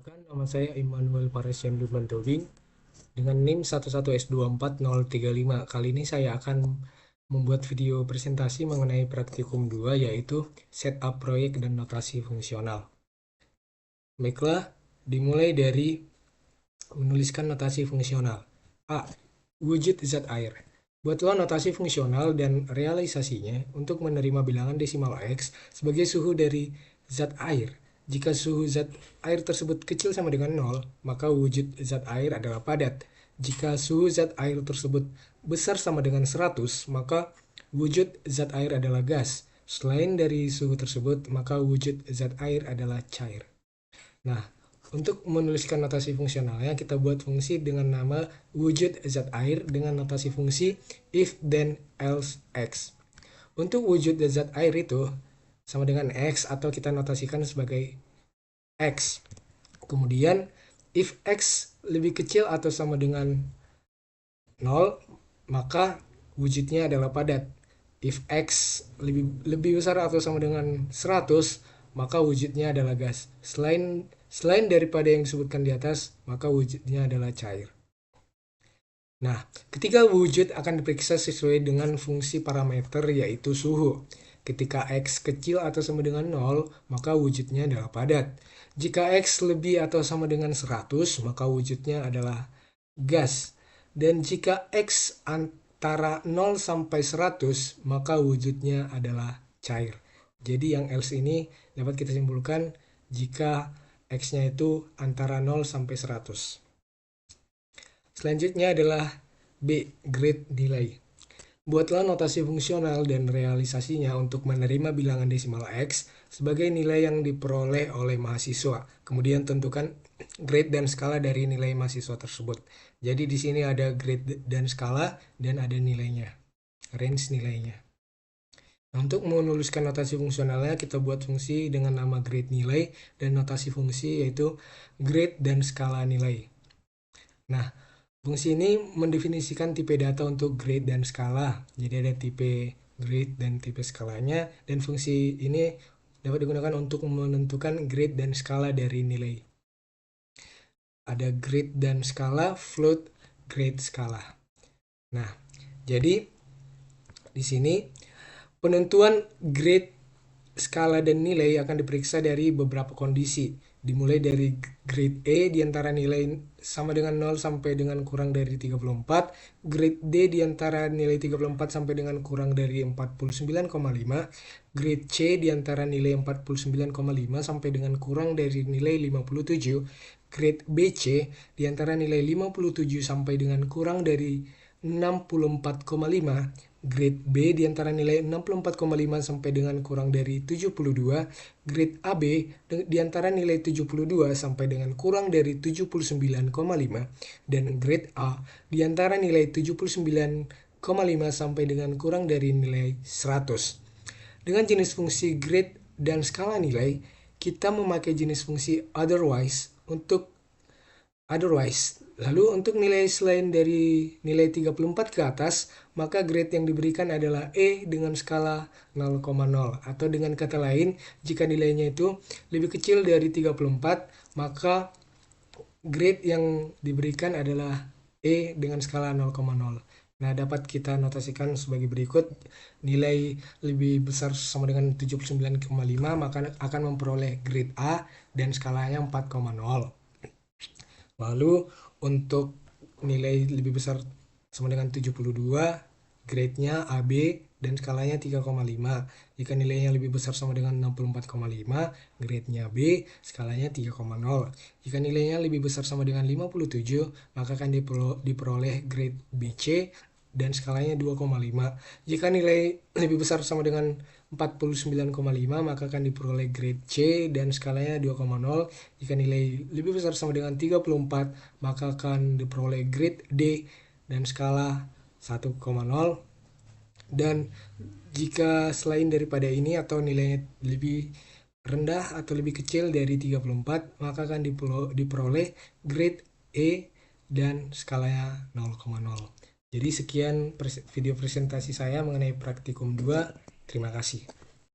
Perkenalkan, nama saya Immanuel Paresian Dumantobing dengan NIM 11S24035. Kali ini saya akan membuat video presentasi mengenai praktikum 2, yaitu setup proyek dan notasi fungsional. Baiklah, dimulai dari menuliskan notasi fungsional. A. Wujud zat air. Buatlah notasi fungsional dan realisasinya untuk menerima bilangan desimal X sebagai suhu dari zat air. Jika suhu zat air tersebut kecil sama dengan 0, maka wujud zat air adalah padat. Jika suhu zat air tersebut besar sama dengan 100, maka wujud zat air adalah gas. Selain dari suhu tersebut, maka wujud zat air adalah cair. Nah, untuk menuliskan notasi fungsionalnya, kita buat fungsi dengan nama wujud zat air dengan notasi fungsi if then else x. Untuk wujud zat air itu sama dengan x atau kita notasikan sebagai x. Kemudian if x lebih kecil atau sama dengan 0, maka wujudnya adalah padat. If x lebih besar atau sama dengan 100, maka wujudnya adalah gas. Selain daripada yang disebutkan di atas, maka wujudnya adalah cair. Nah, ketika wujud akan diperiksa sesuai dengan fungsi parameter yaitu suhu. Ketika X kecil atau sama dengan 0, maka wujudnya adalah padat. Jika X lebih atau sama dengan 100, maka wujudnya adalah gas. Dan jika X antara 0 sampai 100, maka wujudnya adalah cair. Jadi yang else ini dapat kita simpulkan jika X-nya itu antara 0 sampai 100. Selanjutnya adalah B. Grade nilai. Buatlah notasi fungsional dan realisasinya untuk menerima bilangan desimal X sebagai nilai yang diperoleh oleh mahasiswa. Kemudian tentukan grade dan skala dari nilai mahasiswa tersebut. Jadi di sini ada grade dan skala dan ada nilainya, range nilainya. Nah, untuk menuliskan notasi fungsionalnya, kita buat fungsi dengan nama grade nilai dan notasi fungsi yaitu grade dan skala nilai. Nah, fungsi ini mendefinisikan tipe data untuk grade dan skala. Jadi ada tipe grade dan tipe skalanya, dan fungsi ini dapat digunakan untuk menentukan grade dan skala dari nilai. Ada grade dan skala, float, grade, skala. Nah, jadi di sini penentuan grade, skala, dan nilai akan diperiksa dari beberapa kondisi. Dimulai dari grade E diantara nilai sama dengan 0 sampai dengan kurang dari 34, grade D diantara nilai 34 sampai dengan kurang dari 49,5, grade C diantara nilai 49,5 sampai dengan kurang dari nilai 57, grade BC diantara nilai 57 sampai dengan kurang dari 64,5, grade B diantara nilai 64,5 sampai dengan kurang dari 72, grade AB diantara nilai 72 sampai dengan kurang dari 79,5, dan grade A diantara nilai 79,5 sampai dengan kurang dari nilai 100. Dengan jenis fungsi grade dan skala nilai, kita memakai jenis fungsi otherwise untuk otherwise. Lalu untuk nilai selain dari nilai 34 ke atas, maka grade yang diberikan adalah E dengan skala 0,0. Atau dengan kata lain, jika nilainya itu lebih kecil dari 34, maka grade yang diberikan adalah E dengan skala 0,0. Nah, dapat kita notasikan sebagai berikut. Nilai lebih besar sama dengan 79,5, maka akan memperoleh grade A dan skalanya 4,0. Lalu untuk nilai lebih besar sama dengan 72, grade-nya AB dan skalanya 3,5. Jika nilainya lebih besar sama dengan 64,5, grade-nya B, skalanya 3,0. Jika nilainya lebih besar sama dengan 57, maka akan diperoleh grade BC dan skalanya 2,5. Jika nilai lebih besar sama dengan 49,5, maka akan diperoleh grade C dan skalanya 2,0. Jika nilai lebih besar sama dengan 34, maka akan diperoleh grade D dan skala 1,0. Dan jika selain daripada ini atau nilainya lebih rendah atau lebih kecil dari 34, maka akan diperoleh grade E dan skalanya 0,0. Jadi sekian video presentasi saya mengenai praktikum 2. Terima kasih.